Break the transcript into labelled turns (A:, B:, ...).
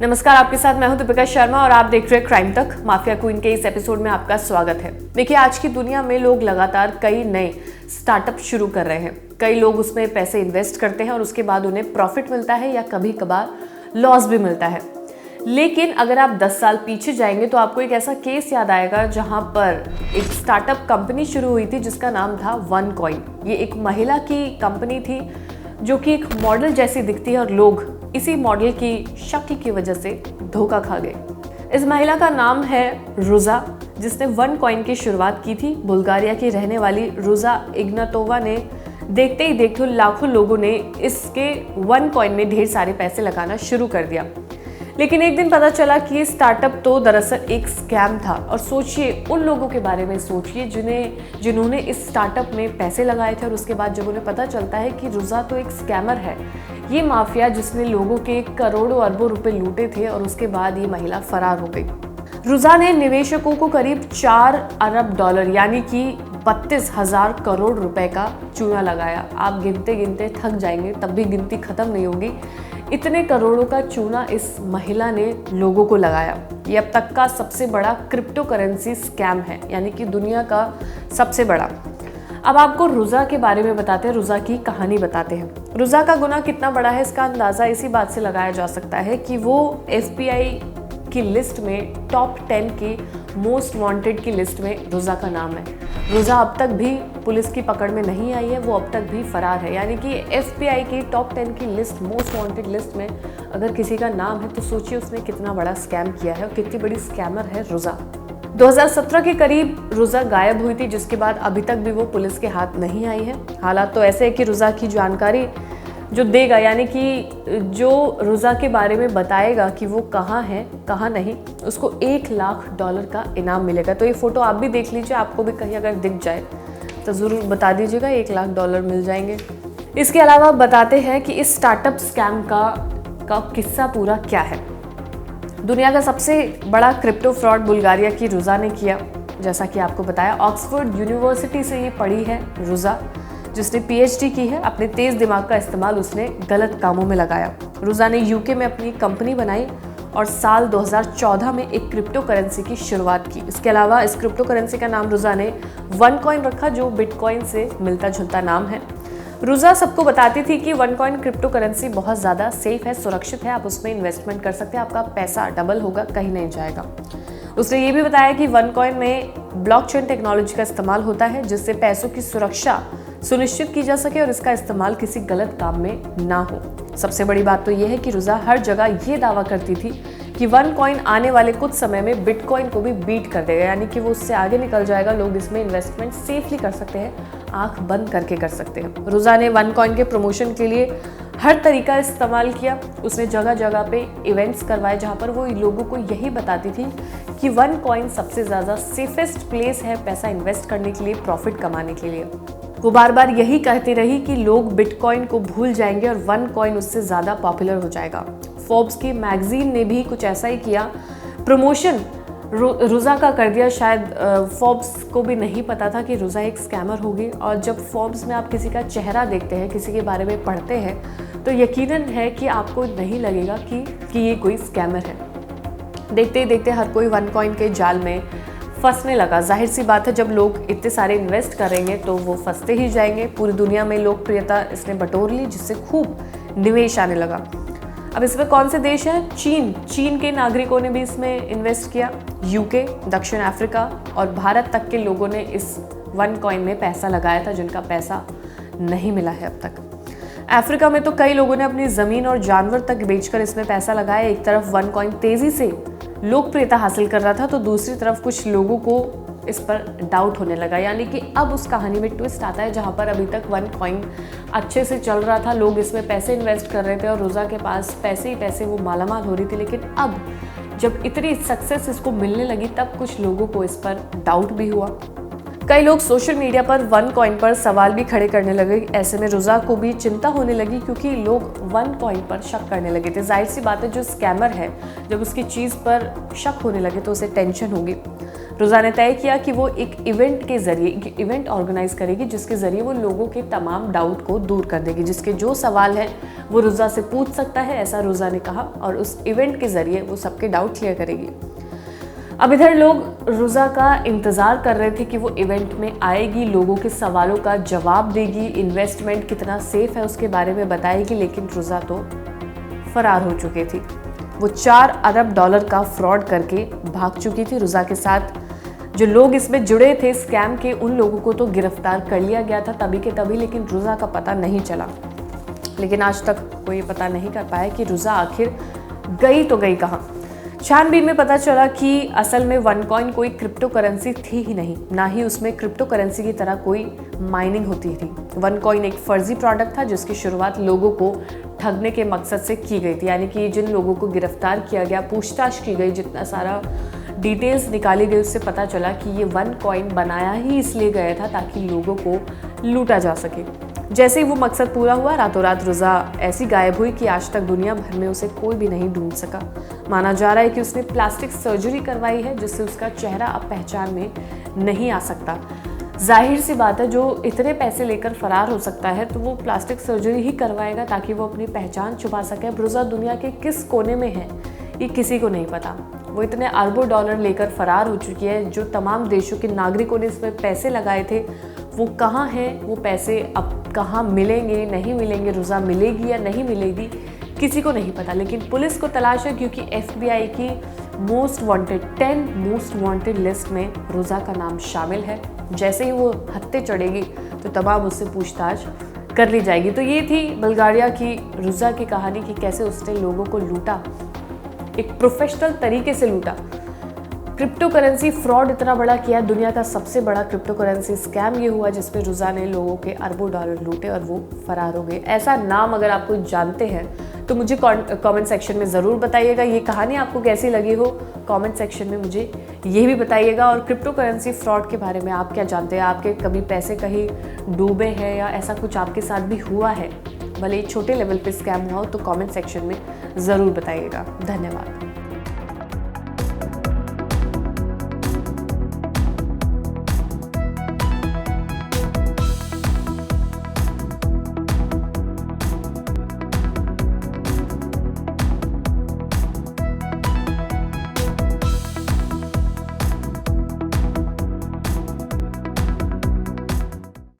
A: नमस्कार, आपके साथ मैं हूं दीपिका शर्मा और आप देख रहे हैं क्राइम तक। माफिया क्वीन के इस एपिसोड में आपका स्वागत है। देखिए, आज की दुनिया में लोग लगातार कई नए स्टार्टअप शुरू कर रहे हैं। कई लोग उसमें पैसे इन्वेस्ट करते हैं और उसके बाद उन्हें प्रॉफिट मिलता है या कभी कभार लॉस भी मिलता है। लेकिन अगर आप 10 साल पीछे जाएंगे तो आपको एक ऐसा केस याद आएगा जहां पर एक स्टार्टअप कंपनी शुरू हुई थी जिसका नाम था OneCoin। ये एक महिला की कंपनी थी जो कि एक मॉडल जैसी दिखती है और लोग इसी मॉडल की शक्ल की वजह से धोखा खा गए। इस महिला का नाम है रुजा, जिसने OneCoin की शुरुआत की थी। बुल्गारिया की रहने वाली रुजा इग्नातोवा ने देखते ही देखते लाखों लोगों ने इसके OneCoin में ढेर सारे पैसे लगाना शुरू कर दिया। लेकिन एक दिन पता चला कि ये स्टार्टअप तो दरअसल एक स्कैम था। और सोचिए, उन लोगों के बारे में सोचिए जिन्होंने इस स्टार्टअप में पैसे लगाए थे और उसके बाद जब उन्हें पता चलता है कि रुजा तो एक स्कैमर है, ये माफिया जिसने लोगों के करोड़ों अरबों रुपए लूटे थे, और उसके बाद ये महिला फरार हो गई। रुजा ने निवेशकों को करीब 4 अरब डॉलर यानी कि 32,000 करोड़ रुपए का चूना लगाया। आप गिनते गिनते थक जाएंगे, तब भी गिनती खत्म नहीं होगी। इतने करोड़ों का चूना इस महिला ने लोगों को लगाया। ये अब तक का सबसे बड़ा क्रिप्टो करेंसी स्कैम है, यानी कि दुनिया का सबसे बड़ा। अब आपको रुजा के बारे में बताते हैं, रुजा की कहानी बताते हैं। रुजा का गुनाह कितना बड़ा है इसका अंदाज़ा इसी बात से लगाया जा सकता है कि वो FBI की लिस्ट में टॉप 10 की मोस्ट वांटेड की लिस्ट में रुजा का नाम है। रुजा अब तक भी पुलिस की पकड़ में नहीं आई है, वो अब तक भी फरार है। यानी कि FBI की टॉप 10 की लिस्ट, मोस्ट वांटेड लिस्ट में अगर किसी का नाम है तो सोचिए उसने कितना बड़ा स्कैम किया है और कितनी बड़ी स्कैमर है रुजा। 2017 के करीब रुजा गायब हुई थी, जिसके बाद अभी तक भी वो पुलिस के हाथ नहीं आई है। हालात तो ऐसे है कि रुजा की जानकारी जो देगा, यानी कि जो रुजा के बारे में बताएगा कि वो कहाँ है कहाँ नहीं, उसको $1 लाख का इनाम मिलेगा। तो ये फोटो आप भी देख लीजिए, आपको भी कहीं अगर दिख जाए तो ज़रूर बता दीजिएगा, $1 लाख मिल जाएंगे। इसके अलावा बताते हैं कि इस स्टार्टअप स्कैम का किस्सा पूरा क्या है। दुनिया का सबसे बड़ा क्रिप्टो फ्रॉड बुल्गारिया की रुजा ने किया। जैसा कि आपको बताया, ऑक्सफोर्ड यूनिवर्सिटी से ये पढ़ी है रुजा, जिसने PhD की है। अपने तेज दिमाग का इस्तेमाल उसने गलत कामों में लगाया। रुजा ने UK में अपनी कंपनी बनाई और साल 2014 में एक क्रिप्टो करेंसी की शुरुआत की। इसके अलावा इस क्रिप्टो करेंसी का नाम रुजा ने OneCoin रखा, जो बिटकॉइन से मिलता जुलता नाम है। रुजा सबको बताती थी कि OneCoin क्रिप्टो करेंसी बहुत ज़्यादा सेफ है, सुरक्षित है, आप उसमें इन्वेस्टमेंट कर सकते हैं, आपका पैसा डबल होगा, कहीं नहीं जाएगा। उसने ये भी बताया कि OneCoin में ब्लॉकचेन टेक्नोलॉजी का इस्तेमाल होता है, जिससे पैसों की सुरक्षा सुनिश्चित की जा सके और इसका इस्तेमाल किसी गलत काम में ना हो। सबसे बड़ी बात तो ये है कि रुजा हर जगह ये दावा करती थी कि OneCoin आने वाले कुछ समय में बिटकॉइन को भी बीट कर देगा, यानी कि वो उससे आगे निकल जाएगा। लोग इसमें इन्वेस्टमेंट सेफली कर सकते हैं, आंख बंद करके कर सकते हैं। रुजा ने OneCoin के प्रमोशन के लिए हर तरीका इस्तेमाल किया। उसने जगह जगह पे इवेंट्स करवाए जहाँ पर वो लोगों को यही बताती थी कि OneCoin सबसे ज़्यादा सेफेस्ट प्लेस है पैसा इन्वेस्ट करने के लिए, प्रॉफिट कमाने के लिए। वो बार बार यही कहती रही कि लोग बिटकॉइन को भूल जाएंगे और OneCoin उससे ज़्यादा पॉपुलर हो जाएगा। फोर्ब्स की मैगजीन ने भी कुछ ऐसा ही किया, प्रमोशन रुजा का कर दिया। शायद फोर्ब्स को भी नहीं पता था कि रुजा एक स्कैमर होगी। और जब फोर्ब्स में आप किसी का चेहरा देखते हैं, किसी के बारे में पढ़ते हैं, तो यकीनन है कि आपको नहीं लगेगा कि ये कोई स्कैमर है। देखते ही देखते हर कोई OneCoin के जाल में फंसने लगा। जाहिर सी बात है, जब लोग इतने सारे इन्वेस्ट करेंगे तो वो फंसते ही जाएंगे। पूरी दुनिया में लोकप्रियता इसने बटोर ली, जिससे खूब निवेश आने लगा। अब इसमें कौन से देश हैं? चीन के नागरिकों ने भी इसमें इन्वेस्ट किया। UK, दक्षिण अफ्रीका और भारत तक के लोगों ने इस OneCoin में पैसा लगाया था, जिनका पैसा नहीं मिला है अब तक। अफ्रीका में तो कई लोगों ने अपनी ज़मीन और जानवर तक बेचकर इसमें पैसा लगाया। एक तरफ OneCoin तेज़ी से लोकप्रियता हासिल कर रहा था, तो दूसरी तरफ कुछ लोगों को इस पर डाउट होने लगा। यानी कि अब उस कहानी में ट्विस्ट आता है, जहाँ पर अभी तक OneCoin अच्छे से चल रहा था, लोग इसमें पैसे इन्वेस्ट कर रहे थे और रुजा के पास पैसे ही पैसे, वो मालामाल हो रही थी। लेकिन अब जब इतनी सक्सेस इसको मिलने लगी, तब कुछ लोगों को इस पर डाउट भी हुआ। कई लोग सोशल मीडिया पर OneCoin पर सवाल भी खड़े करने लगे। ऐसे में रुजा को भी चिंता होने लगी, क्योंकि लोग OneCoin पर शक करने लगे थे। जाहिर सी बात है, जो स्कैमर है, जब उसकी चीज़ पर शक होने लगे तो उसे टेंशन होगी। रोज़ा ने तय किया कि वो एक इवेंट के जरिए एक इवेंट ऑर्गेनाइज करेगी जिसके ज़रिए वो लोगों के तमाम डाउट को दूर कर देगी, जिसके जो सवाल हैं वो रोज़ा से पूछ सकता है, ऐसा रोज़ा ने कहा, और उस इवेंट के ज़रिए वो सबके डाउट क्लियर करेगी। अब इधर लोग रोज़ा का इंतज़ार कर रहे थे कि वो इवेंट में आएगी, लोगों के सवालों का जवाब देगी, इन्वेस्टमेंट कितना सेफ है उसके बारे में बताएगी, लेकिन रोज़ा तो फरार हो चुकी थी। वो 4 अरब डॉलर का फ्रॉड करके भाग चुकी थी। रोज़ा के साथ जो लोग इसमें जुड़े थे स्कैम के, उन लोगों को तो गिरफ्तार कर लिया गया था तभी के तभी, लेकिन रोज़ा का पता नहीं चला। लेकिन आज तक कोई पता नहीं कर पाया कि रोज़ा आखिर गई तो गई कहाँ। छानबीन में पता चला कि असल में OneCoin कोई क्रिप्टो करेंसी थी ही नहीं, ना ही उसमें क्रिप्टो करेंसी की तरह कोई माइनिंग होती थी। OneCoin एक फर्जी प्रोडक्ट था जिसकी शुरुआत लोगों को ठगने के मकसद से की गई थी, यानी कि जिन लोगों को गिरफ्तार किया गया, पूछताछ की गई, जितना सारा डिटेल्स निकाली गई, उससे पता चला कि ये OneCoin बनाया ही इसलिए गया था ताकि लोगों को लूटा जा सके। जैसे ही वो मकसद पूरा हुआ, रातों रात रोज़ा ऐसी गायब हुई कि आज तक दुनिया भर में उसे कोई भी नहीं ढूंढ सका। माना जा रहा है कि उसने प्लास्टिक सर्जरी करवाई है जिससे उसका चेहरा अब पहचान में नहीं आ सकता। जाहिर सी बात है, जो इतने पैसे लेकर फरार हो सकता है तो वो प्लास्टिक सर्जरी ही करवाएगा ताकि वो अपनी पहचान छुपा सके। अब रोज़ा दुनिया के किस कोने में है ये किसी को नहीं पता। वो इतने अरबों डॉलर लेकर फरार हो चुकी है। जो तमाम देशों के नागरिकों ने इसमें पैसे लगाए थे वो कहाँ हैं, वो पैसे अब कहाँ मिलेंगे, नहीं मिलेंगे, रोज़ा मिलेगी या नहीं मिलेगी, किसी को नहीं पता। लेकिन पुलिस को तलाश है क्योंकि FBI की 10 मोस्ट वांटेड लिस्ट में रोज़ा का नाम शामिल है। जैसे ही वो हत्थे चढ़ेगी तो तमाम उससे पूछताछ कर ली जाएगी। तो ये थी बल्गारिया की रोज़ा की कहानी कि कैसे उसने लोगों को लूटा, एक प्रोफेशनल तरीके से लूटा। क्रिप्टो करेंसी फ्रॉड इतना बड़ा किया, दुनिया का सबसे बड़ा क्रिप्टो करेंसी स्कैम ये हुआ जिसमें रोज़ा ने लोगों के अरबों डॉलर लूटे और वो फरार हो गए। ऐसा नाम अगर आप कोई जानते हैं तो मुझे कमेंट सेक्शन में ज़रूर बताइएगा। ये कहानी आपको कैसी लगी हो कमेंट सेक्शन में मुझे ये भी बताइएगा। और क्रिप्टो करेंसी फ्रॉड के बारे में आप क्या जानते हैं? आपके कभी पैसे कहीं डूबे हैं या ऐसा कुछ आपके साथ भी हुआ है, भले छोटे लेवल पे स्कैम हुआ हो, तो कमेंट सेक्शन में ज़रूर बताइएगा। धन्यवाद।